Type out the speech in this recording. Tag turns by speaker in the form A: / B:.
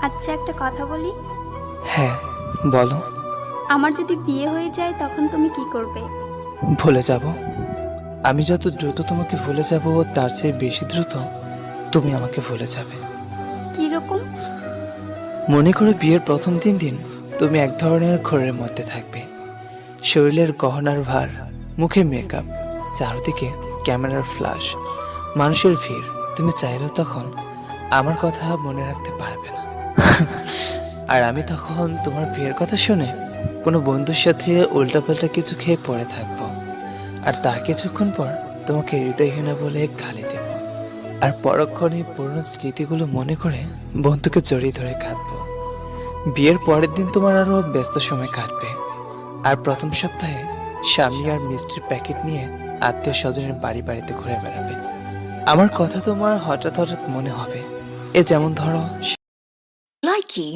A: আচ্ছা, একটা কথা বলি।
B: হ্যাঁ, বলো।
A: আমার যদি বিয়ে হয়ে যায় তখন তুমি কি করবে?
B: ভুলে যাব। আমি যত দ্রুত তোমাকে ভুলে যাব তার চেয়ে বেশি দ্রুত তুমি আমাকে ভুলে যাবে।
A: কি রকম?
B: মনে করে বিয়ের প্রথম 3 দিন তুমি এক ধরনের ঘোরের মধ্যে থাকবে। শরীরের গহনার ভার, মুখে মেকআপ, চারদিকে ক্যামেরার ফ্ল্যাশ, মানুষের ভিড়। তুমি চাইলেও তখন আমার কথা মনে রাখতে পারবে না। আর আমি তখন তোমার বিয়ের কথা শুনে কোনো বন্ধুর সাথে উল্টাপাল্টা কিছু খেয়ে পড়ে থাকবো। আর তার কিছুক্ষণ পর তোমাকে হৃদয়হীনা বলে গালি দেব। আর পরক্ষণে পুরনো স্মৃতিগুলো মনে করে বন্ধুকে জড়িয়ে ধরে কাঁদবো। বিয়ের পরের দিন তোমার আরো ব্যস্ত সময় কাটবে। আর প্রথম সপ্তাহে স্বামী আর মিষ্টির প্যাকেট নিয়ে আত্মীয় স্বজনের বাড়ি বাড়িতে ঘুরে বেড়াবে। আমার কথা তোমার হঠাৎ হঠাৎ মনে হবে। এ যেমন ধরো,
C: Likey